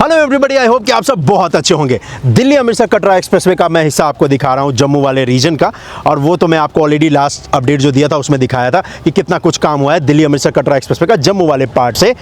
Hello everybody, I hope कि आप सब बहुत अच्छे होंगे। दिल्ली अमृतसर कटरा एक्सप्रेसवे का मैं हिस्सा आपको दिखा रहा हूं, जम्मू वाले रीजन का। और वो तो मैं आपको ऑलरेडी लास्ट अपडेट जो दिया था उसमें दिखाया था कि कितना कुछ काम हुआ है दिल्ली अमृतसर कटरा एक्सप्रेसवे का जम्मू वाले पार्ट से,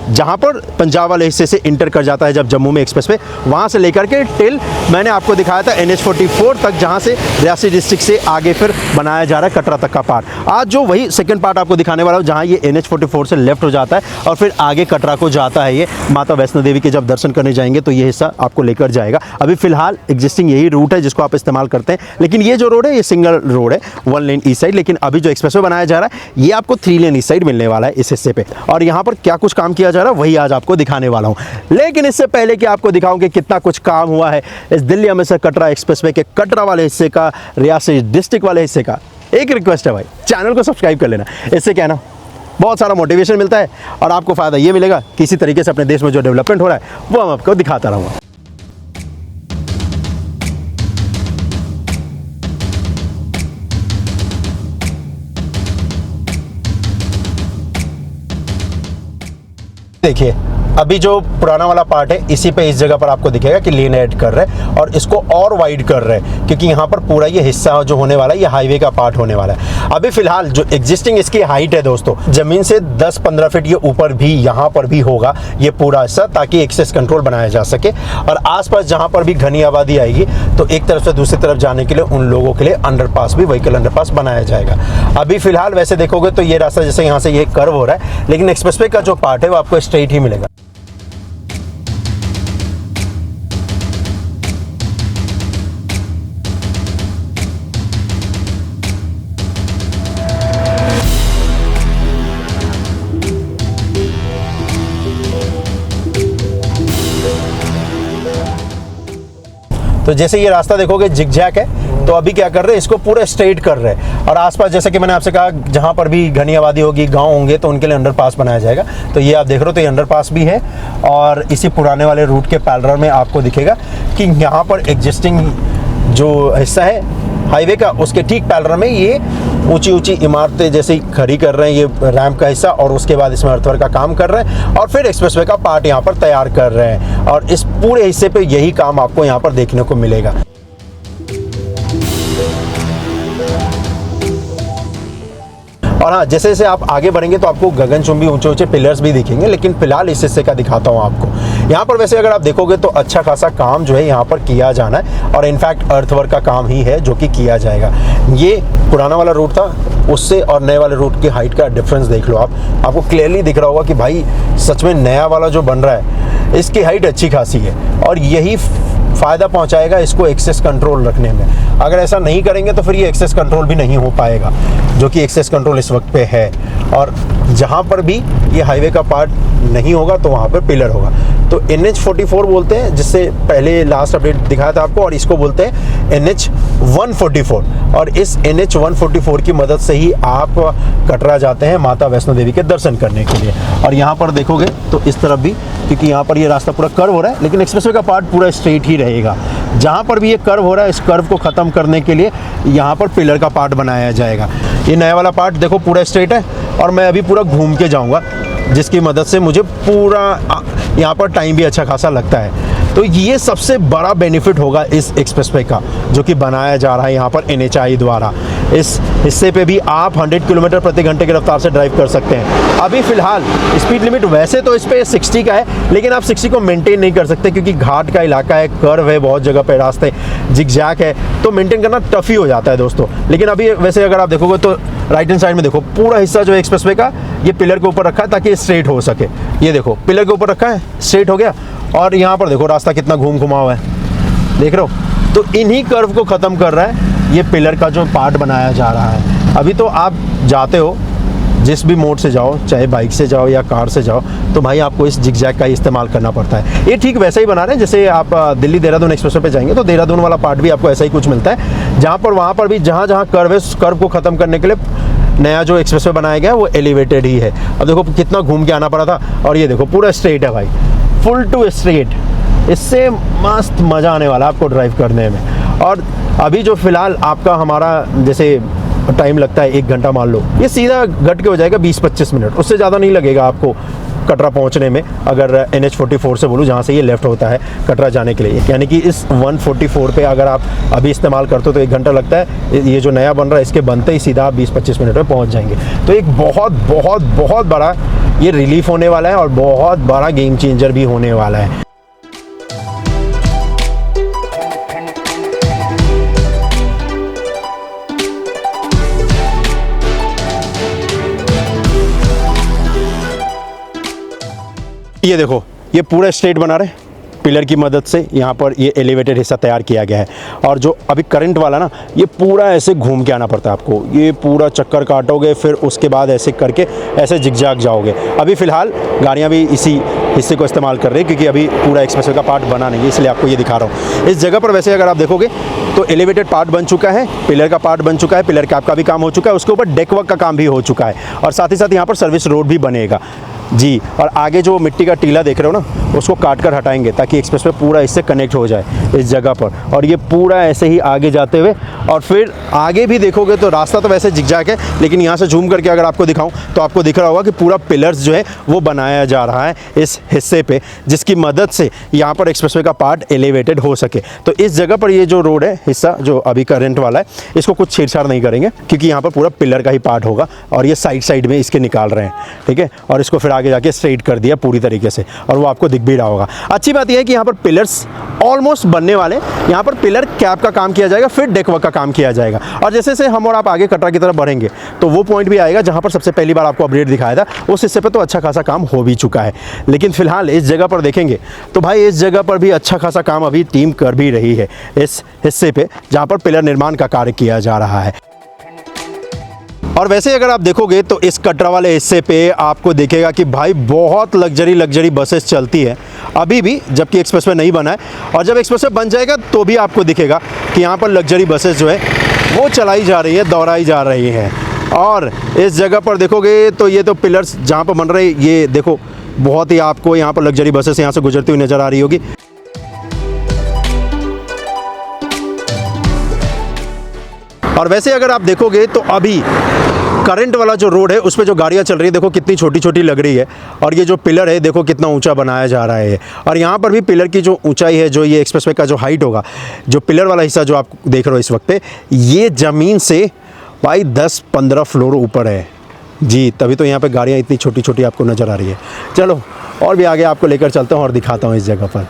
जहां पर पंजाब वाले हिस्से से इंटर कर जाता है जब जम्मू में एक्सप्रेसवे, वहां से लेकर के टिल मैंने आपको दिखाया था NH44 तक, जहां से रियासी डिस्ट्रिक्ट से आगे फिर बनाया जा रहा है कटरा तक का पार्ट। आज जो वही सेकंड पार्ट आपको दिखाने वाला हूं, जहां ये NH44 से लेफ्ट हो जाता है और फिर आगे कटरा को जाता है। ये माता वैष्णो देवी के जब दर्शन करने जाएंगे तो ये हिस्सा आपको लेकर जाएगा। अभी फिलहाल एग्जिस्टिंग यही रूट है जिसको आप इस्तेमाल करते हैं, लेकिन ये जो रोड है ये सिंगल रोड है, 1 लेन ईस्ट साइड। लेकिन अभी जो एक्सप्रेसवे बनाया जा रहा है ये आपको 3 लेन ईस्ट साइड मिलने वाला है इस हिस्से पे। और यहाँ पर क्या कुछ काम किया जा रहा है वही आज आपको दिखाने वाला हूँ। लेकिन इससे पहले कि आपको दिखाऊं कि कितना कुछ काम हुआ है इस दिल्ली अमृतसर कटरा एक्सप्रेसवे के कटरा वाले हिस्से का, रियासी डिस्ट्रिक्ट वाले हिस्से का, एक रिक्वेस्ट है भाई, चैनल को सब्सक्राइब कर लेना। इससे क्या है ना, बहुत सारा मोटिवेशन मिलता है और आपको फ़ायदा ये मिलेगा कि इसी तरीके से अपने देश में जो डेवलपमेंट हो रहा है वो हम आपको दिखाता रहूँगा। देखिए अभी जो पुराना वाला पार्ट है इसी पे इस जगह पर आपको दिखेगा कि लेन ऐड कर रहे हैं और इसको और वाइड कर रहे हैं, क्योंकि यहाँ पर पूरा ये हिस्सा जो होने वाला है ये हाईवे का पार्ट होने वाला है। अभी फिलहाल जो एग्जिस्टिंग इसकी हाइट है दोस्तों, जमीन से 10-15 फीट ये ऊपर भी यहाँ पर भी होगा ये पूरा हिस्सा, ताकि एक्सेस कंट्रोल बनाया जा सके। और आसपास जहाँ पर भी घनी आबादी आएगी तो एक तरफ से दूसरी तरफ जाने के लिए उन लोगों के लिए अंडरपास भी, व्हीकल अंडरपास बनाया जाएगा। अभी फिलहाल वैसे देखोगे तो ये रास्ता जैसे यहाँ से ये कर्व हो रहा है, लेकिन एक्सप्रेसवे का जो पार्ट है वो आपको स्ट्रेट ही मिलेगा। तो जैसे ये रास्ता देखोगे जिगजैग है, तो अभी क्या कर रहे हैं, इसको पूरा स्ट्रेट कर रहे हैं। और आसपास जैसे कि मैंने आपसे कहा जहाँ पर भी घनी आबादी होगी, गांव होंगे, तो उनके लिए अंडरपास बनाया जाएगा। तो ये आप देख रहे हो तो ये अंडरपास भी है और इसी पुराने वाले रूट के पैरेलल में आपको दिखेगा कि यहाँ पर एग्जिस्टिंग जो हिस्सा है हाईवे का उसके ठीक पैरेलल में ये ऊंची ऊंची इमारतें जैसे खड़ी कर रहे हैं, ये रैंप का हिस्सा, और उसके बाद इसमें अर्थवर्क का काम कर रहे हैं और फिर एक्सप्रेसवे का पार्ट यहाँ पर तैयार कर रहे हैं। और इस पूरे हिस्से पे यही काम आपको यहाँ पर देखने को मिलेगा। और हाँ, जैसे जैसे आप आगे बढ़ेंगे तो आपको गगनचुंबी ऊंचे ऊंचे पिलर्स भी दिखेंगे, लेकिन फिलहाल इस हिस्से का दिखाता हूँ आपको। यहाँ पर वैसे अगर आप देखोगे तो अच्छा खासा काम जो है यहाँ पर किया जाना है, और इनफैक्ट अर्थवर्क का काम ही है जो कि किया जाएगा। ये पुराना वाला रूट था, उससे और नए वाले रूट की हाइट का डिफरेंस देख लो आप, आपको क्लियरली दिख रहा होगा कि भाई सच में नया वाला जो बन रहा है इसकी हाइट अच्छी खासी है, और यही फ़ायदा पहुंचाएगा इसको एक्सेस कंट्रोल रखने में। अगर ऐसा नहीं करेंगे तो फिर ये एक्सेस कंट्रोल भी नहीं हो पाएगा, जो कि एक्सेस कंट्रोल इस वक्त पे है। और जहां पर भी ये हाईवे का पार्ट नहीं होगा तो वहां पर पिलर होगा। तो NH44 बोलते हैं, जिससे पहले लास्ट अपडेट दिखाया था आपको, और इसको बोलते हैं NH144। और इस NH144 की मदद से ही आप कटरा जाते हैं माता वैष्णो देवी के दर्शन करने के लिए। और यहाँ पर देखोगे तो इस तरफ भी, क्योंकि यहाँ पर ये रास्ता पूरा कर्व हो रहा है, लेकिन एक्सप्रेसवे का पार्ट पूरा स्ट्रेट ही रहेगा। जहाँ पर भी ये कर्व हो रहा है, इस कर्व को ख़त्म करने के लिए यहाँ पर पिलर का पार्ट बनाया जाएगा। ये नया वाला पार्ट देखो पूरा स्ट्रेट है, और मैं अभी पूरा घूम के जाऊँगा, जिसकी मदद से मुझे पूरा यहाँ पर टाइम भी अच्छा खासा लगता है। तो ये सबसे बड़ा बेनिफिट होगा इस एक्सप्रेसवे का, जो कि बनाया जा रहा है यहाँ पर NHAI द्वारा। इस हिस्से पे भी आप 100 किलोमीटर प्रति घंटे की रफ्तार से ड्राइव कर सकते हैं। अभी फ़िलहाल स्पीड लिमिट वैसे तो इस पर 60 का है, लेकिन आप 60 को मेंटेन नहीं कर सकते, क्योंकि घाट का इलाका है, कर्व है, बहुत जगह पे रास्ते जिगजैग है, तो मेंटेन करना टफ ही हो जाता है दोस्तों। लेकिन अभी वैसे अगर आप देखोगे तो राइट हैंड साइड में देखो, पूरा हिस्सा जो है एक्सप्रेसवे का ये पिलर के ऊपर रखा है ताकि स्ट्रेट हो सके। ये देखो पिलर के ऊपर रखा है, स्ट्रेट हो गया। और यहाँ पर देखो रास्ता कितना घुमा हुआ है, देख रहे हो। तो इन्हीं कर्व को ख़त्म कर रहा है ये पिलर का जो पार्ट बनाया जा रहा है। अभी तो आप जाते हो जिस भी मोड से जाओ, चाहे बाइक से जाओ या कार से जाओ, तो भाई आपको इस जिगजैग का इस्तेमाल करना पड़ता है। ये ठीक वैसे ही बना रहे हैं जैसे आप दिल्ली देहरादून एक्सप्रेसवे पे जाएंगे तो देहरादून वाला पार्ट भी आपको ऐसा ही कुछ मिलता है, जहाँ पर वहाँ पर भी जहाँ जहाँ कर्व है उस कर्व को ख़त्म करने के लिए नया जो एक्सप्रेसवे बनाया गया है वो एलिवेटेड ही है। अब देखो कितना घूम के आना पड़ा था, और ये देखो पूरा स्ट्रेट है भाई, फुल टू स्ट्रेट। इससे मस्त मज़ा आने वाला है आपको ड्राइव करने में। और अभी जो फ़िलहाल आपका हमारा जैसे टाइम लगता है 1 घंटा मान लो, ये सीधा घट के हो जाएगा 20-25 मिनट, उससे ज़्यादा नहीं लगेगा आपको कटरा पहुंचने में, अगर NH44 से बोलूँ जहाँ से ये लेफ़्ट होता है कटरा जाने के लिए, यानी कि इस 144 पे अगर आप अभी इस्तेमाल करते हो तो 1 घंटा लगता है। ये जो नया बन रहा है इसके बनते ही सीधा आप 20-25 मिनट में पहुँच जाएंगे। तो एक बहुत बहुत बहुत बड़ा ये रिलीफ होने वाला है और बहुत बड़ा गेम चेंजर भी होने वाला है। ये देखो, ये पूरा स्ट्रेट बना रहे पिलर की मदद से, यहाँ पर ये एलिवेटेड हिस्सा तैयार किया गया है। और जो अभी करंट वाला ना, ये पूरा ऐसे घूम के आना पड़ता है आपको, ये पूरा चक्कर काटोगे, फिर उसके बाद ऐसे करके ऐसे जिगजैग जाओगे। अभी फ़िलहाल गाड़ियाँ भी इसी हिस्से को इस्तेमाल कर रही है क्योंकि अभी पूरा एक्सप्रेसवे का पार्ट बना नहीं है, इसलिए आपको ये दिखा रहा हूँ। इस जगह पर वैसे अगर आप देखोगे तो एलिवेटेड पार्ट बन चुका है, पिलर का पार्ट बन चुका है, पिलर कैप का भी काम हो चुका है, उसके ऊपर डेक वर्क का काम भी हो चुका है और साथ ही साथ यहाँ पर सर्विस रोड भी बनेगा जी। और आगे जो मिट्टी का टीला देख रहे हो ना, उसको काट कर हटाएंगे ताकि एक्सप्रेसवे पूरा इससे कनेक्ट हो जाए इस जगह पर। और ये पूरा ऐसे ही आगे जाते हुए, और फिर आगे भी देखोगे तो रास्ता तो वैसे जिगजैग है, लेकिन यहाँ से जूम करके अगर आपको दिखाऊं तो आपको दिख रहा होगा कि पूरा पिलर्स जो है वो बनाया जा रहा है इस हिस्से पे, जिसकी मदद से यहाँ पर एक्सप्रेसवे का पार्ट एलिवेटेड हो सके। तो इस जगह पर ये जो रोड है हिस्सा जो अभी करंट वाला है, इसको कुछ छेड़छाड़ नहीं करेंगे क्योंकि यहाँ पर पूरा पिलर का ही पार्ट होगा और ये साइड में इसके निकाल रहे हैं, ठीक है। और इसको फिर आगे जाके स्ट्रेट कर दिया पूरी तरीके से, और वो आपको दिख भी रहा होगा। अच्छी बात यह है कि यहाँ पर पिलर्स ऑलमोस्ट बनने वाले, यहाँ पर पिलर कैप का काम किया जाएगा, फिर डेक वर्क का काम किया जाएगा। और जैसे जैसे हम और आप आगे कटरा की तरफ बढ़ेंगे तो वो पॉइंट भी आएगा जहाँ पर सबसे पहली बार आपको अपडेट दिखाया था, उस हिस्से पर तो अच्छा खासा काम हो भी चुका है। लेकिन फिलहाल इस जगह पर देखेंगे तो भाई इस जगह पर भी अच्छा खासा काम अभी टीम कर भी रही है इस हिस्से पे जहाँ पर पिलर निर्माण का कार्य किया जा रहा है। और वैसे अगर आप देखोगे तो इस कटरा वाले हिस्से पे आपको दिखेगा कि भाई बहुत लग्जरी बसेस चलती है अभी भी, जबकि एक्सप्रेसवे नहीं बना है। और जब एक्सप्रेसवे बन जाएगा तो भी आपको दिखेगा कि यहाँ पर लग्जरी बसेस जो है वो चलाई जा रही है, दौड़ाई जा रही हैं। और इस जगह पर देखोगे तो ये तो पिलर्स जहाँ पर बन रहे, ये देखो बहुत ही आपको यहाँ पर लग्जरी बसेस यहाँ से गुजरती हुई नज़र आ रही होगी। और वैसे अगर आप देखोगे तो अभी करंट वाला जो रोड है उस पे जो गाड़ियाँ चल रही है देखो कितनी छोटी छोटी लग रही है, और ये जो पिलर है देखो कितना ऊंचा बनाया जा रहा है। और यहाँ पर भी पिलर की जो ऊंचाई है, जो ये एक्सप्रेसवे का जो हाइट होगा, जो पिलर वाला हिस्सा जो आप देख रहे हो इस वक्त पे, ये ज़मीन से भाई 10-15 फ्लोर ऊपर है जी। तभी तो यहाँ पर गाड़ियाँ इतनी छोटी छोटी आपको नज़र आ रही है। चलो और भी आगे आपको लेकर चलता हूँ और दिखाता हूँ इस जगह पर।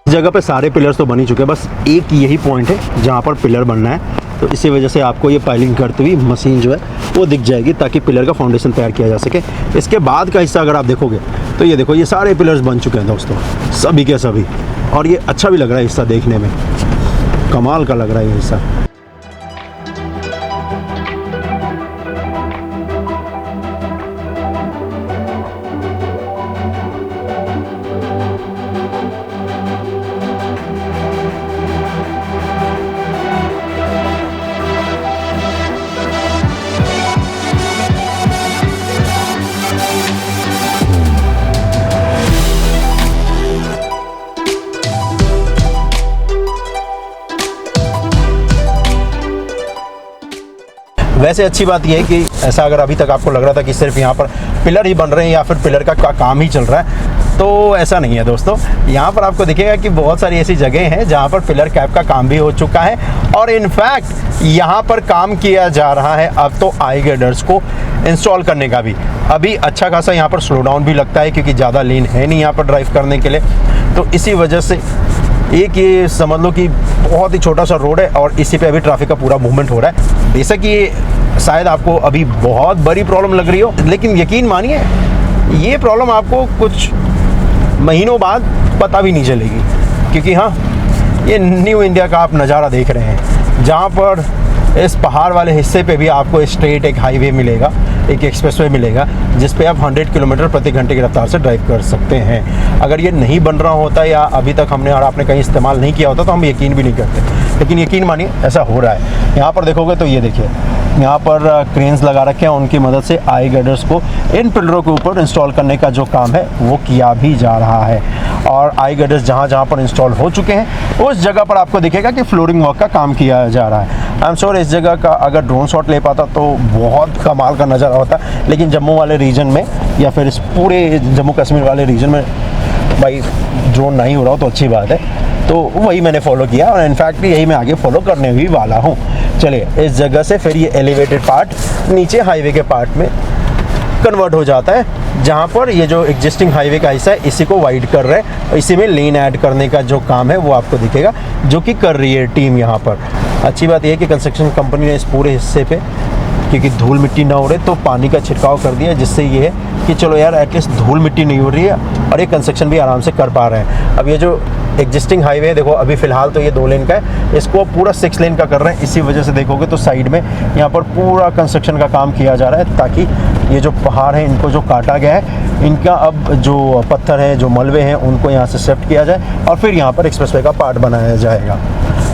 जगह पे सारे पिलर्स तो बन ही चुके हैं, बस एक यही पॉइंट है जहाँ पर पिलर बनना है। तो इसी वजह से आपको ये पाइलिंग करती हुई मशीन जो है वो दिख जाएगी ताकि पिलर का फाउंडेशन तैयार किया जा सके। इसके बाद का हिस्सा अगर आप देखोगे तो ये देखो, ये सारे पिलर्स बन चुके हैं दोस्तों, सभी के सभी। और ये अच्छा भी लग रहा है हिस्सा देखने में, कमाल का लग रहा है ये हिस्सा। वैसे अच्छी बात यह है कि ऐसा अगर अभी तक आपको लग रहा था कि सिर्फ यहाँ पर पिलर ही बन रहे हैं या फिर पिलर का काम ही चल रहा है, तो ऐसा नहीं है दोस्तों। यहाँ पर आपको दिखेगा कि बहुत सारी ऐसी जगह हैं जहाँ पर पिलर कैप का काम भी हो चुका है, और इनफैक्ट यहाँ पर काम किया जा रहा है अब तो आई गाइडर्स को इंस्टॉल करने का भी। अभी अच्छा खासा यहाँ पर स्लो डाउन भी लगता है क्योंकि ज़्यादा लेन है नहीं यहाँ पर ड्राइव करने के लिए। तो इसी वजह से एक ये समझ लो कि बहुत ही छोटा सा रोड है और इसी पे अभी ट्रैफिक का पूरा मूवमेंट हो रहा है। बेशक ये शायद आपको अभी बहुत बड़ी प्रॉब्लम लग रही हो, लेकिन यकीन मानिए ये प्रॉब्लम आपको कुछ महीनों बाद पता भी नहीं चलेगी, क्योंकि हाँ, ये न्यू इंडिया का आप नज़ारा देख रहे हैं जहाँ पर इस पहाड़ वाले हिस्से पे भी आपको स्ट्रेट एक हाईवे मिलेगा, एक एक्सप्रेसवे मिलेगा जिस पे आप 100 किलोमीटर प्रति घंटे की रफ्तार से ड्राइव कर सकते हैं। अगर ये नहीं बन रहा होता या अभी तक हमने और आपने कहीं इस्तेमाल नहीं किया होता तो हम यकीन भी नहीं करते, लेकिन यकीन मानिए ऐसा हो रहा है। यहाँ पर देखोगे तो ये देखिए यहाँ पर क्रेन्स लगा रखे हैं, उनकी मदद से आई गर्डर्स को इन पिलरों के ऊपर इंस्टॉल करने का जो काम है वो किया भी जा रहा है। और आई गर्डर्स जहाँ जहाँ पर इंस्टॉल हो चुके हैं उस जगह पर आपको दिखेगा कि फ्लोरिंग वर्क का काम किया जा रहा है। आई एम श्योर इस जगह का अगर ड्रोन शॉट ले पाता तो बहुत कमाल का नज़ारा होता, लेकिन जम्मू वाले रीजन में या फिर इस पूरे जम्मू कश्मीर वाले रीजन में भाई ड्रोन नहीं हो रहा हो तो अच्छी बात है, तो वही मैंने फॉलो किया और इनफैक्ट यही मैं आगे फॉलो करने भी वाला हूँ। चलिए, इस जगह से फिर ये एलिवेटेड पार्ट नीचे हाईवे के पार्ट में कन्वर्ट हो जाता है, जहाँ पर ये जो एग्जिस्टिंग हाईवे का हिस्सा है इसी को वाइड कर रहे हैं, इसी में लेन ऐड करने का जो काम है वो आपको दिखेगा जो कि कर रही है टीम यहाँ पर। अच्छी बात यह है कि कंस्ट्रक्शन कंपनी ने इस पूरे हिस्से पे, क्योंकि धूल मिट्टी ना उड़े, तो पानी का छिड़काव कर दिया, जिससे ये है कि चलो यार एटलीस्ट धूल मिट्टी नहीं उड़ रही है और ये कंस्ट्रक्शन भी आराम से कर पा रहे हैं। अब ये जो एग्जिस्टिंग हाईवे है, देखो अभी फ़िलहाल तो ये 2 लेन का है, इसको पूरा 6 लेन का कर रहे हैं। इसी वजह से देखोगे तो साइड में यहाँ पर पूरा कंस्ट्रक्शन का काम किया जा रहा है, ताकि ये जो पहाड़ है इनको जो काटा गया है, इनका अब जो पत्थर है, जो मलबे हैं, उनको यहाँ से शिफ्ट किया जाए और फिर यहाँ पर एक्सप्रेसवे का पार्ट बनाया जाएगा।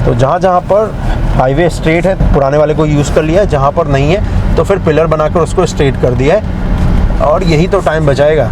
तो जहाँ जहाँ पर हाईवे स्ट्रेट है पुराने वाले को यूज़ कर लिया है, जहाँ पर नहीं है तो फिर पिलर बनाकर उसको स्ट्रेट कर दिया है और यही तो टाइम बचाएगा।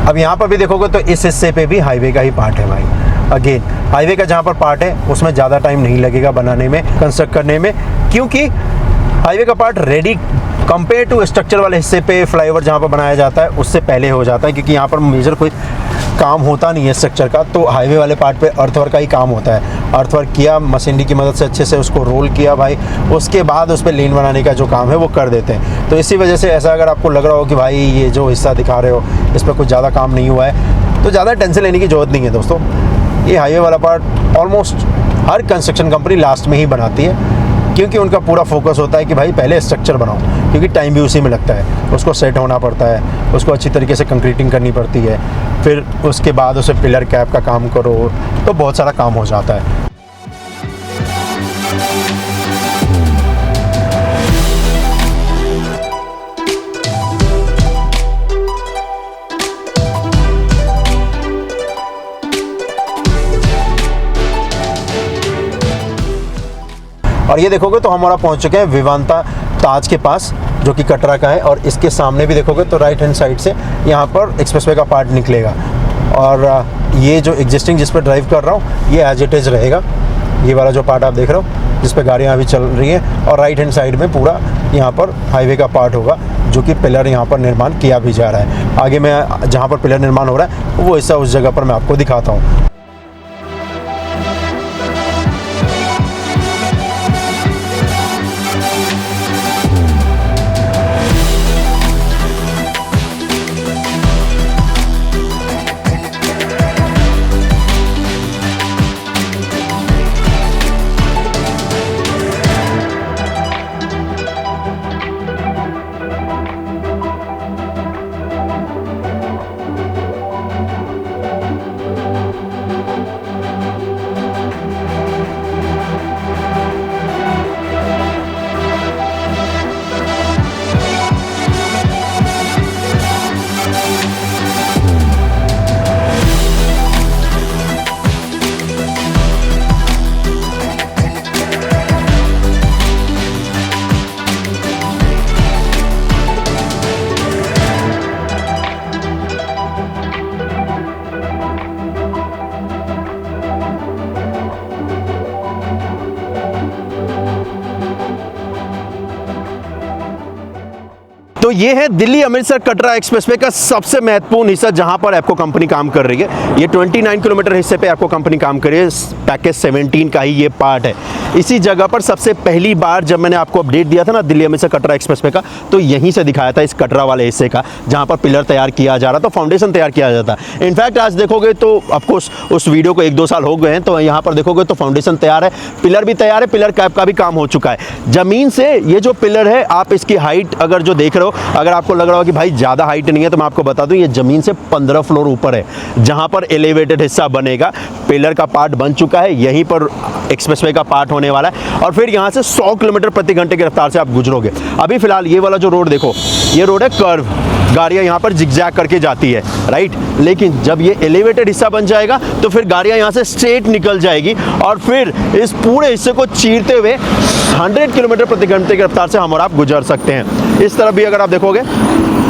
अब यहाँ पर भी देखोगे तो इस हिस्से पे भी हाईवे का ही पार्ट है भाई। अगेन हाईवे का जहाँ पर पार्ट है उसमें ज़्यादा टाइम नहीं लगेगा बनाने में, कंस्ट्रक्ट करने में, क्योंकि हाईवे का part ready compare to structure वाले हिस्से पे फ्लाईओवर जहाँ पर बनाया जाता है उससे पहले हो जाता है, क्योंकि यहाँ पर मेजर कोई काम होता नहीं है स्ट्रक्चर का। तो हाईवे वाले पार्ट पे अर्थवर्क का ही काम होता है। अर्थवर्क किया, मशीनरी की मदद से अच्छे से उसको रोल किया भाई, उसके बाद उस पर लेन बनाने का जो काम है वो कर देते हैं। तो इसी वजह से ऐसा अगर आपको लग रहा हो कि भाई ये जो हिस्सा दिखा रहे हो इस पर कुछ ज़्यादा काम नहीं हुआ है, तो ज़्यादा टेंशन लेने की ज़रूरत नहीं है दोस्तों। ये हाईवे वाला पार्ट ऑलमोस्ट हर कंस्ट्रक्शन कंपनी लास्ट में ही बनाती है, क्योंकि उनका पूरा फोकस होता है कि भाई पहले स्ट्रक्चर बनाओ, क्योंकि टाइम भी उसी में लगता है, उसको सेट होना पड़ता है, उसको अच्छी तरीके से कंक्रीटिंग करनी पड़ती है, फिर उसके बाद उसे पिलर कैप का काम करो, तो बहुत सारा काम हो जाता है। और ये देखोगे तो हमारा पहुंच चुके हैं विवांता ताज के पास, जो कि कटरा का है, और इसके सामने भी देखोगे तो राइट हैंड साइड से यहाँ पर एक्सप्रेसवे का पार्ट निकलेगा। और ये जो एग्जिस्टिंग जिस पर ड्राइव कर रहा हूँ ये एज इट इज़ रहेगा, ये वाला जो पार्ट आप देख रहे हो जिस पर गाड़ियाँ अभी चल रही हैं, और राइट हैंड साइड में पूरा यहाँ पर हाईवे का पार्ट होगा, जो कि पिलर यहाँ पर निर्माण किया भी जा रहा है। आगे मैं जहाँ पर पिलर निर्माण हो रहा है वो हिस्सा उस जगह पर मैं आपको दिखाता हूँ। तो ये है दिल्ली अमृतसर कटरा एक्सप्रेसवे का सबसे महत्वपूर्ण हिस्सा जहां पर आपको कंपनी काम कर रही है। ये 29 किलोमीटर हिस्से पे आपको कंपनी काम कर रही है। पैकेज 17 का ही ये पार्ट है। इसी जगह पर सबसे पहली बार जब मैंने आपको अपडेट दिया था ना दिल्ली अमृतसर कटरा एक्सप्रेसवे का, तो यहीं से दिखाया था इस कटरा वाले हिस्से का, जहां पर पिलर तैयार किया जा रहा था, फाउंडेशन तैयार किया जाता है। इनफैक्ट आज देखोगे तो ऑफकोर्स उस वीडियो को 1-2 साल हो गए हैं, तो यहाँ पर देखोगे तो फाउंडेशन तैयार है, पिलर भी तैयार है, पिलर कैप का भी काम हो चुका है। जमीन से ये जो पिलर है, आप इसकी हाइट अगर जो देख रहे हो, अगर आपको लग रहा हो कि भाई ज़्यादा हाइट नहीं है, तो मैं आपको बता दूं ये ज़मीन से 15 फ्लोर ऊपर है, जहां पर एलिवेटेड हिस्सा बनेगा। पिलर का पार्ट बन चुका है, यहीं पर एक्सप्रेसवे का पार्ट होने वाला है, और फिर यहाँ से 100 किलोमीटर प्रति घंटे की रफ्तार से आप गुजरोगे। अभी फिलहाल ये वाला जो रोड देखो, ये रोड है कर्व, गाड़ियाँ यहाँ पर जिगजैग करके जाती है, राइट। लेकिन जब ये एलिवेटेड हिस्सा बन जाएगा तो फिर गाड़ियाँ यहाँ से स्ट्रेट निकल जाएगी, और फिर इस पूरे हिस्से को चीरते हुए 100 किलोमीटर प्रति घंटे की रफ्तार से हम और आप गुजर सकते हैं। इस तरफ भी अगर आप देखोगे,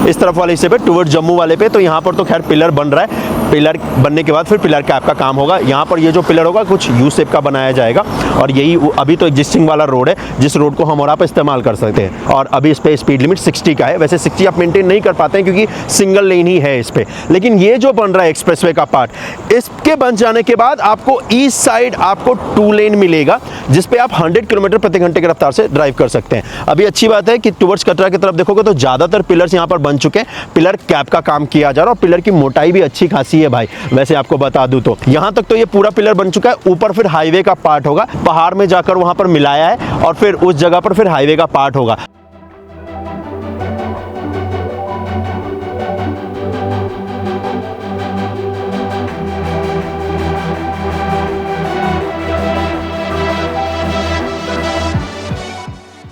इस तरफ वाले हिस्से पे टुवर्ड जम्मू वाले पे, तो यहाँ पर तो खैर पिलर बन रहा है। पिलर बनने के बाद फिर पिलर कैप का काम होगा। यहाँ पर ये जो पिलर होगा कुछ यू शेप का बनाया जाएगा, और यही अभी तो एग्जिस्टिंग वाला रोड है, जिस रोड को हम और आप इस्तेमाल कर सकते हैं। और अभी इस पे स्पीड लिमिट 60 का है। वैसे 60 आप मेंटेन नहीं कर पाते हैं क्योंकि सिंगल लेन ही है इस पे। लेकिन ये जो बन रहा है एक्सप्रेसवे का पार्ट, इसके बन जाने के बाद आपको ईस्ट साइड आपको 2 लेन मिलेगा, जिसपे आप 100 किलोमीटर प्रति घंटे की रफ्तार से ड्राइव कर सकते हैं। अभी अच्छी बात है कि टुवर्ड्स कटरा की तरफ देखोगे तो ज़्यादातर पिलर्स यहाँ पर बन चुके हैं, पिलर कैप का काम किया जा रहा है, और पिलर की मोटाई भी अच्छी खासी है भाई। वैसे आपको बता दूं तो यहां तक तो ये पूरा पिलर बन चुका है। ऊपर फिर हाईवे का पार्ट होगा, पहाड़ में जाकर वहां पर मिलाया है, और फिर उस जगह पर फिर हाईवे का पार्ट होगा।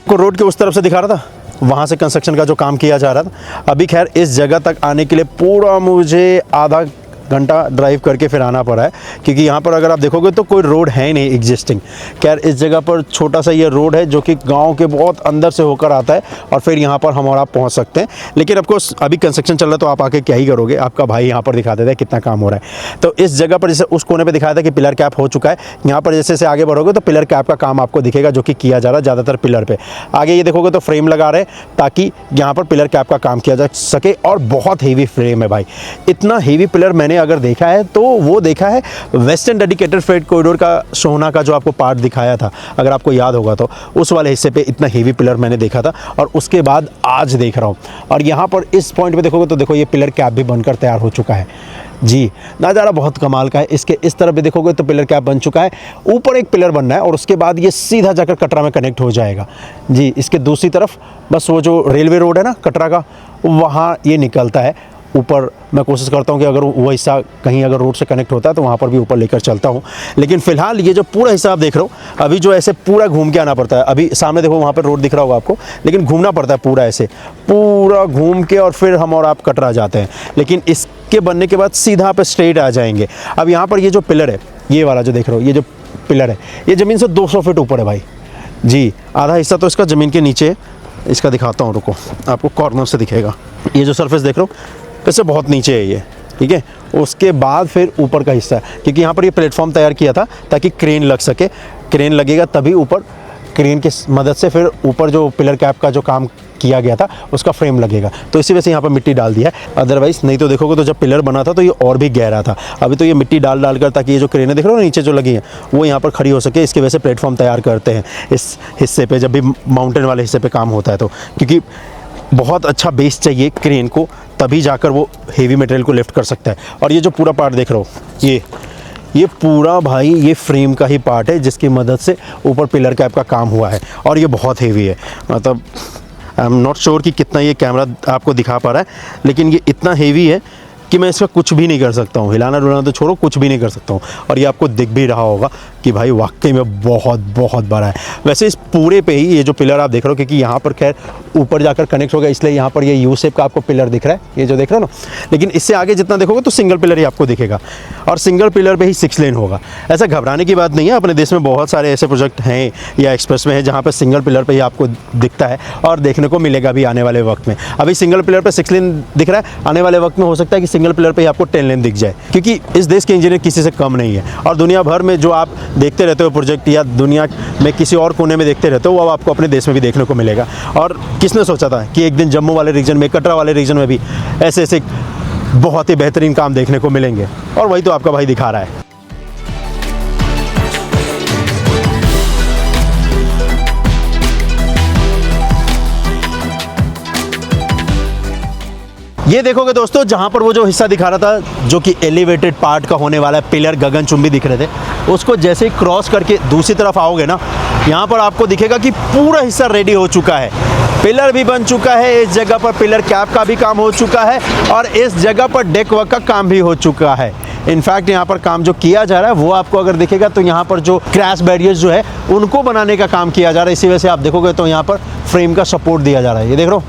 को रोड के उस तरफ से दिखा रहा था, वहाँ से कंस्ट्रक्शन का जो काम किया जा रहा था। अभी खैर इस जगह तक आने के लिए पूरा मुझे आधा घंटा ड्राइव करके फिर आना पड़ा है, क्योंकि यहाँ पर अगर आप देखोगे तो कोई रोड है नहीं एग्जिस्टिंग। खैर इस जगह पर छोटा सा ये रोड है जो कि गांव के बहुत अंदर से होकर आता है, और फिर यहाँ पर हम और आप पहुँच सकते हैं। लेकिन ऑफकोर्स अभी कंस्ट्रक्शन चल रहा है, तो आप आके क्या ही करोगे, आपका भाई यहाँ पर दिखा देता है कितना काम हो रहा है। तो इस जगह पर जैसे उस कोने पर दिखाया था कि पिलर कैप हो चुका है, यहाँ पर जैसे जैसे आगे बढ़ोगे तो पिलर कैप का काम आपको दिखेगा, जो कि किया जा रहा है ज़्यादातर पिलर पर। आगे ये देखोगे तो फ्रेम लगा रहे हैं ताकि यहाँ पर पिलर कैप का काम किया जा सके, और बहुत हेवी फ्रेम है भाई। इतना हेवी पिलर मैंने अगर देखा है तो वो देखा है वेस्टर्न डेडिकेटेड फ्रेट कॉरिडोर का सोहना का जो आपको पार्ट दिखाया था, अगर आपको याद होगा तो उस वाले हिस्से पे इतना हेवी पिलर मैंने देखा था, और उसके बाद आज देख रहा हूँ। और यहाँ पर इस पॉइंट पे देखोगे तो देखो ये पिलर कैप भी बनकर तैयार हो चुका है जी। नज़ारा बहुत कमाल का है। इसके इस तरफ भी देखोगे तो पिलर कैप बन चुका है, ऊपर एक पिलर बनना है, और उसके बाद ये सीधा जाकर कटरा में कनेक्ट हो जाएगा जी। इसके दूसरी तरफ बस वो जो रेलवे रोड है ना कटरा का, वहाँ ये निकलता है ऊपर। मैं कोशिश करता हूँ कि अगर वो हिस्सा कहीं अगर रोड से कनेक्ट होता है तो वहाँ पर भी ऊपर लेकर चलता हूँ। लेकिन फ़िलहाल ये जो पूरा हिस्सा आप देख रहे हो, अभी जो ऐसे पूरा घूम के आना पड़ता है। अभी सामने देखो वहाँ पर रोड दिख रहा होगा आपको, लेकिन घूमना पड़ता है पूरा ऐसे, पूरा घूम के, और फिर हम और आप कटरा जाते हैं। लेकिन इसके बनने के बाद सीधा आप स्ट्रेट आ जाएंगे। अब यहाँ पर ये जो पिलर है, ये वाला जो देख रहे हो, ये जो पिलर है, ये ज़मीन से 200 फीट ऊपर है भाई जी। आधा हिस्सा तो इसका ज़मीन के नीचे है। इसका दिखाता हूँ, रुको, आपको कॉर्नर से दिखेगा। ये जो सरफेस देख रहे हो, इससे बहुत नीचे है ये, ठीक है। उसके बाद फिर ऊपर का हिस्सा है, क्योंकि यहाँ पर ये प्लेटफॉर्म तैयार किया था ताकि क्रेन लग सके। क्रेन लगेगा तभी ऊपर, क्रेन की मदद से फिर ऊपर जो पिलर कैप का जो काम किया गया था उसका फ्रेम लगेगा। तो इसी वजह से यहाँ पर मिट्टी डाल दिया है। अदरवाइज़ नहीं तो देखोगे तो जब पिलर बना था तो ये और भी गहरा था। अभी तो ये मिट्टी डाल कर, ताकि ये जो क्रेनें देख रहे हो नीचे जो लगी हैं वो यहाँ पर खड़ी हो सके, इसकी वजह से प्लेटफॉर्म तैयार करते हैं इस हिस्से पर, जब भी माउंटेन वाले हिस्से पर काम होता है तो। क्योंकि बहुत अच्छा बेस चाहिए क्रेन को, तभी जाकर वो हेवी मटेरियल को लिफ्ट कर सकता है। और ये जो पूरा पार्ट देख रहे हो, ये पूरा भाई ये फ्रेम का ही पार्ट है, जिसकी मदद से ऊपर पिलर कैप का काम हुआ है, और ये बहुत हेवी है। मतलब आई एम नॉट श्योर कि कितना ये कैमरा आपको दिखा पा रहा है, लेकिन ये इतना हेवी है कि मैं इसका कुछ भी नहीं कर सकता हूँ, हिलाना डुलाना तो छोड़ो, कुछ भी नहीं कर सकता हूँ। और ये आपको दिख भी रहा होगा कि भाई वाकई में बहुत बहुत बड़ा है। वैसे इस पूरे पे ही ये जो पिलर आप देख रहे हो, क्योंकि यहाँ पर खैर ऊपर जाकर कनेक्ट होगा, इसलिए यहाँ पर ये यू शेप का आपको पिलर दिख रहा है, ये जो देख रहे हो ना। लेकिन इससे आगे जितना देखोगे तो सिंगल पिलर ही आपको दिखेगा, और सिंगल पिलर पे ही 6 लेन होगा। ऐसा घबराने की बात नहीं है, अपने देश में बहुत सारे ऐसे प्रोजेक्ट हैं या एक्सप्रेस में हैं जहाँ पर सिंगल पिलर पर ही आपको दिखता है, और देखने को मिलेगा भी आने वाले वक्त में। अभी सिंगल पिलर पर 6 लेन दिख रहा है, आने वाले वक्त में हो सकता है कि सिंगल पिलर पर ही आपको 10 लेन दिख जाए, क्योंकि इस देश के इंजीनियर किसी से कम नहीं है। और दुनिया भर में जो आप देखते रहते हो प्रोजेक्ट या दुनिया में किसी और कोने में देखते रहते हो, वो अब आपको अपने देश में भी देखने को मिलेगा। और किसने सोचा था कि एक दिन जम्मू वाले रीजन में, कटरा वाले रीजन में भी ऐसे ऐसे बहुत ही बेहतरीन काम देखने को मिलेंगे, और वही तो आपका भाई दिखा रहा है। ये देखोगे दोस्तों, जहाँ पर वो जो हिस्सा दिखा रहा था जो कि एलिवेटेड पार्ट का होने वाला है, पिलर गगनचुंबी दिख रहे थे, उसको जैसे ही क्रॉस करके दूसरी तरफ आओगे ना, यहाँ पर आपको दिखेगा कि पूरा हिस्सा रेडी हो चुका है। पिलर भी बन चुका है, इस जगह पर पिलर कैप का भी काम हो चुका है, और इस जगह पर डेक वर्क का काम भी हो चुका है। इनफैक्ट यहाँ पर काम जो किया जा रहा है वो आपको अगर दिखेगा तो यहाँ पर जो क्रैश बैरियर्स जो है उनको बनाने का काम किया जा रहा है। इसी वजह से आप देखोगे तो यहाँ पर फ्रेम का सपोर्ट दिया जा रहा है। ये देख रहे हो,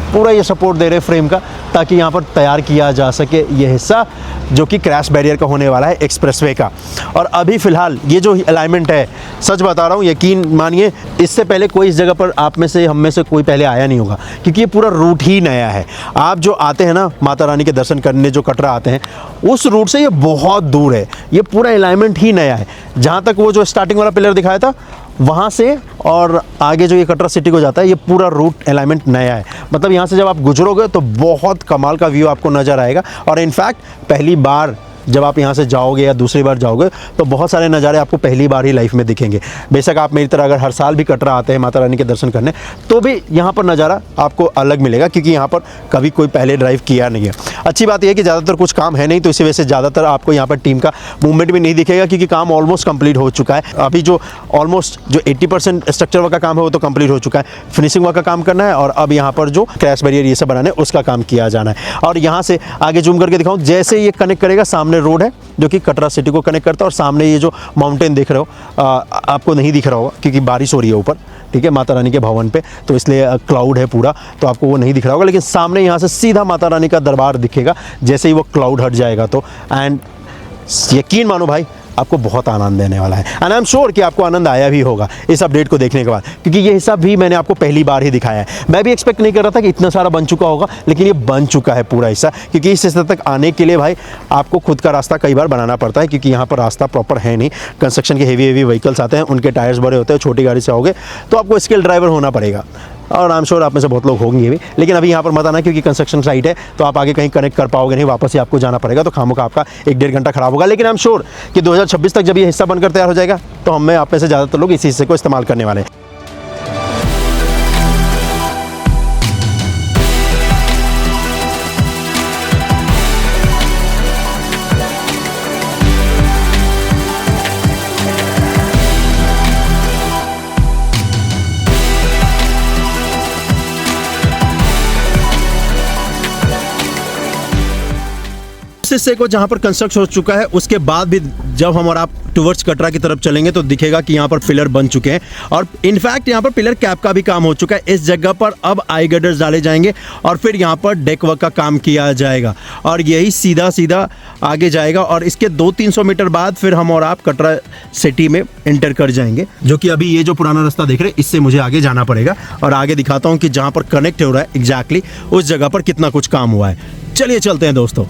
पूरा ये सपोर्ट दे रहे फ्रेम का, ताकि यहाँ पर तैयार किया जा सके ये हिस्सा जो कि क्रैश बैरियर का होने वाला है एक्सप्रेसवे का। और अभी फ़िलहाल ये जो अलाइनमेंट है, सच बता रहा हूँ, यकीन मानिए इससे पहले कोई इस जगह पर आप में से, हम में से कोई पहले आया नहीं होगा, क्योंकि ये पूरा रूट ही नया है। आप जो आते हैं ना माता रानी के दर्शन करने, जो कटरा आते हैं, उस रूट से ये बहुत दूर है। ये पूरा अलाइनमेंट ही नया है। जहाँ तक वो जो स्टार्टिंग वाला पिलर दिखाया था वहाँ से और आगे जो ये कटरा सिटी को जाता है, ये पूरा रूट अलाइनमेंट नया है। मतलब यहाँ से जब आप गुजरोगे तो बहुत कमाल का व्यू आपको नज़र आएगा। और इनफैक्ट पहली बार जब आप यहाँ से जाओगे या दूसरी बार जाओगे तो बहुत सारे नज़ारे आपको पहली बार ही लाइफ में दिखेंगे। बेशक आप मेरी तरह अगर हर साल भी कटरा आते हैं माता रानी के दर्शन करने, तो भी यहाँ पर नज़ारा आपको अलग मिलेगा, क्योंकि यहाँ पर कभी कोई पहले ड्राइव किया नहीं है। अच्छी बात यह है कि ज़्यादातर कुछ काम है नहीं, तो इसी वजह से ज़्यादातर आपको यहाँ पर टीम का मूवमेंट भी नहीं दिखेगा, क्योंकि काम ऑलमोस्ट कंप्लीट हो चुका है। अभी जो ऑलमोस्ट जो 80% स्ट्रक्चर वर्क का काम है वो तो कंप्लीट हो चुका है। फिनिशिंग वर्क का काम करना है, और अब यहाँ पर जो क्रैश बैरियर ये सब बनाना है उसका काम किया जाना है। और यहाँ से आगे जूम करके दिखाऊँ, जैसे ये कनेक्ट करेगा, सामने रोड है जो कि कटरा सिटी को कनेक्ट करता है, और सामने ये जो माउंटेन देख रहे हो, आपको नहीं दिख रहा होगा क्योंकि बारिश हो रही है ऊपर, ठीक है, माता रानी के भवन पे, तो इसलिए क्लाउड है पूरा, तो आपको वो नहीं दिख रहा होगा। लेकिन सामने यहाँ से सीधा माता रानी का दरबार दिखेगा जैसे ही वो क्लाउड हट जाएगा तो। एंड यकीन मानो भाई, आपको बहुत आनंद देने वाला है। एंड आई एम श्योर कि आपको आनंद आया भी होगा इस अपडेट को देखने के बाद, क्योंकि ये हिस्सा भी मैंने आपको पहली बार ही दिखाया है। मैं भी एक्सपेक्ट नहीं कर रहा था कि इतना सारा बन चुका होगा, लेकिन ये बन चुका है पूरा हिस्सा। क्योंकि इस हिस्से तक आने के लिए भाई आपको खुद का रास्ता कई बार बनाना पड़ता है, क्योंकि यहाँ पर रास्ता प्रॉपर है नहीं। कंस्ट्रक्शन के हेवी व्हीकल्स आते हैं, उनके टायर्स बड़े होते हैं, छोटी गाड़ी से आओगे तो आपको स्किल ड्राइवर होना पड़ेगा, और आई एम श्योर आप में से बहुत लोग होंगे भी। लेकिन अभी यहाँ पर मत आना, क्योंकि कंस्ट्रक्शन साइट है, तो आप आगे कहीं कनेक्ट कर पाओगे नहीं, वापस ही आपको जाना पड़ेगा, तो खामों का आपका 1-1.5 घंटा खराब होगा। लेकिन आई एम श्योर कि 2026 तक जब ये हिस्सा बनकर तैयार हो जाएगा तो हम में आप में से ज़्यादातर लोग इसी हिस्से को इस्तेमाल करने वाले हैं। इस हिस्से को जहाँ पर कंस्ट्रक्ट हो चुका है, उसके बाद भी जब हम और आप टुवर्ड्स कटरा की तरफ चलेंगे तो दिखेगा कि यहाँ पर पिलर बन चुके हैं, और इनफैक्ट यहाँ पर पिलर कैप का भी काम हो चुका है। इस जगह पर अब आई गर्डर्स डाले जाएंगे, और फिर यहाँ पर डेक वर्क का काम किया जाएगा, और यही सीधा सीधा आगे जाएगा। और इसके 200-300 मीटर बाद फिर हम और आप कटरा सिटी में एंटर कर जाएंगे, जो कि अभी ये जो पुराना रास्ता देख रहे हैं इससे मुझे आगे जाना पड़ेगा, और आगे दिखाता हूँ कि जहाँ पर कनेक्ट हो रहा है एग्जैक्टली उस जगह पर कितना कुछ काम हुआ है। चलिए चलते हैं दोस्तों।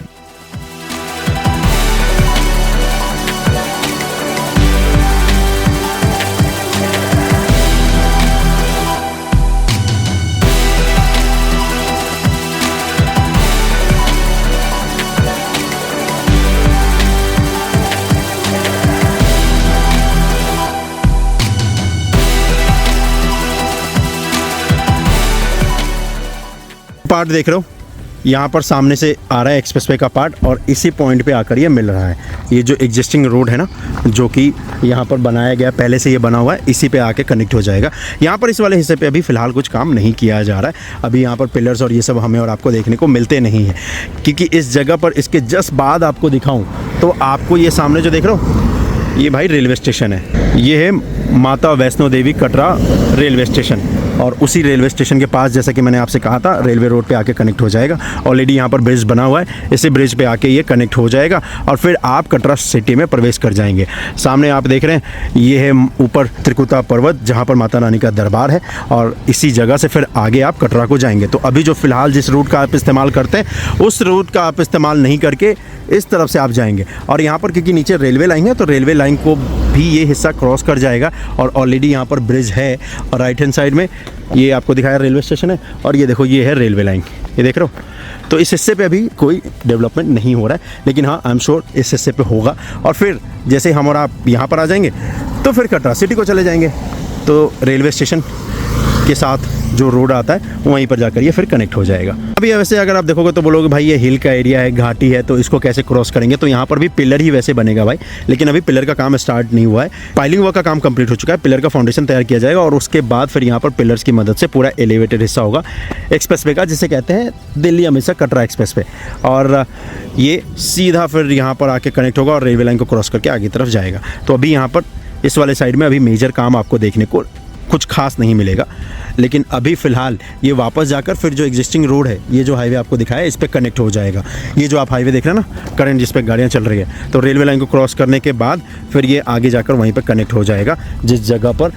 पार्ट देख रहे हो, यहाँ पर सामने से आ रहा है एक्सप्रेसवे का पार्ट, और इसी पॉइंट पे आकर ये मिल रहा है। ये जो एग्जिस्टिंग रोड है ना, जो कि यहाँ पर बनाया गया, पहले से ये बना हुआ है, इसी पे आके कनेक्ट हो जाएगा। यहाँ पर इस वाले हिस्से पे अभी फ़िलहाल कुछ काम नहीं किया जा रहा है। अभी यहाँ पर पिलर्स और ये सब हमें और आपको देखने को मिलते नहीं हैं, क्योंकि इस जगह पर इसके जस्ट बाद आपको दिखाऊँ तो आपको ये सामने जो देख रहे हो, ये भाई रेलवे स्टेशन है। ये है माता वैष्णो देवी कटरा रेलवे स्टेशन, और उसी रेलवे स्टेशन के पास, जैसा कि मैंने आपसे कहा था, रेलवे रोड पे आके कनेक्ट हो जाएगा। ऑलरेडी यहाँ पर ब्रिज बना हुआ है, इसी ब्रिज पे आके ये कनेक्ट हो जाएगा, और फिर आप कटरा सिटी में प्रवेश कर जाएंगे। सामने आप देख रहे हैं, ये है ऊपर त्रिकुटा पर्वत, जहाँ पर माता रानी का दरबार है, और इसी जगह से फिर आगे आप कटरा को जाएंगे। तो अभी जो फ़िलहाल जिस रूट का आप इस्तेमाल करते हैं, उस रूट का आप इस्तेमाल नहीं करके इस तरफ से आप जाएंगे। और यहाँ पर क्योंकि नीचे रेलवे लाइन है, तो रेलवे लाइन को अभी ये हिस्सा क्रॉस कर जाएगा और ऑलरेडी यहाँ पर ब्रिज है और राइट हैंड साइड में ये आपको दिखाया रेलवे स्टेशन है और ये देखो ये है रेलवे लाइन, ये देख रहे हो। तो इस हिस्से पे अभी कोई डेवलपमेंट नहीं हो रहा है, लेकिन हाँ आई एम श्योर इस हिस्से पे होगा। और फिर जैसे हम और आप यहाँ पर आ जाएंगे तो फिर कटरा सिटी को चले जाएंगे, तो रेलवे स्टेशन के साथ जो रोड आता है वहीं पर जाकर ये फिर कनेक्ट हो जाएगा। अभी वैसे अगर आप देखोगे तो बोलोगे भाई ये हिल का एरिया है, घाटी है, तो इसको कैसे क्रॉस करेंगे, तो यहाँ पर भी पिलर ही वैसे बनेगा भाई, लेकिन अभी पिलर का काम स्टार्ट नहीं हुआ है। पाइलिंग वर्क का काम कंप्लीट हो चुका है, पिलर का फाउंडेशन तैयार किया जाएगा और उसके बाद फिर यहाँ पर पिलर्स की मदद से पूरा एलिवेटेड हिस्सा होगा एक्सप्रेस वे का, जिसे कहते हैं दिल्ली अमृतसर कटरा एक्सप्रेस वे, और ये सीधा फिर यहाँ पर आके कनेक्ट होगा और रेलवे लाइन को क्रॉस करके आगे तरफ जाएगा। तो अभी यहाँ पर इस वाले साइड में अभी मेजर काम आपको देखने को कुछ खास नहीं मिलेगा, लेकिन अभी फ़िलहाल ये वापस जाकर फिर जो एग्जिस्टिंग रोड है, ये जो हाईवे आपको दिखाया है, इस पे कनेक्ट हो जाएगा। ये जो आप हाईवे देख रहे हैं ना करंट, जिस पे गाड़ियाँ चल रही है, तो रेलवे लाइन को क्रॉस करने के बाद फिर ये आगे जाकर वहीं पे कनेक्ट हो जाएगा जिस जगह पर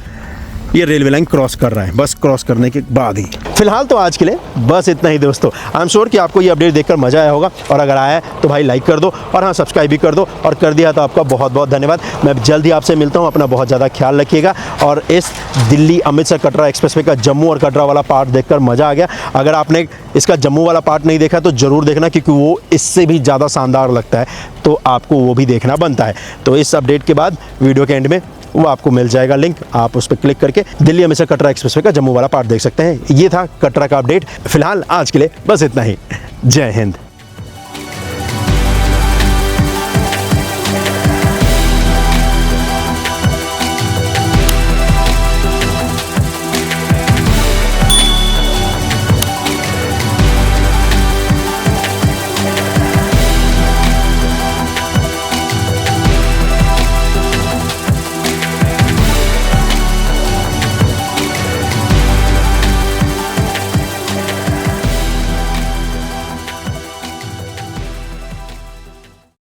ये रेलवे लाइन क्रॉस कर रहा है, बस क्रॉस करने के बाद ही। फिलहाल तो आज के लिए बस इतना ही दोस्तों। आई एम श्योर कि आपको ये अपडेट देखकर मज़ा आया होगा, और अगर आया है तो भाई लाइक कर दो और हाँ सब्सक्राइब भी कर दो, और कर दिया तो आपका बहुत बहुत धन्यवाद। मैं जल्द ही आपसे मिलता हूँ, अपना बहुत ज़्यादा ख्याल रखिएगा। और इस दिल्ली अमृतसर कटरा एक्सप्रेसवे का जम्मू और कटरा वाला पार्ट देखकर मज़ा आ गया। अगर आपने इसका जम्मू वाला पार्ट नहीं देखा तो ज़रूर देखना, क्योंकि वो इससे भी ज़्यादा शानदार लगता है, तो आपको वो भी देखना बनता है। तो इस अपडेट के बाद वीडियो के एंड में वो आपको मिल जाएगा लिंक, आप उस पर क्लिक करके दिल्ली अमृतसर कटरा एक्सप्रेसवे का जम्मू वाला पार्ट देख सकते हैं। ये था कटरा का अपडेट। फिलहाल आज के लिए बस इतना ही। जय हिंद।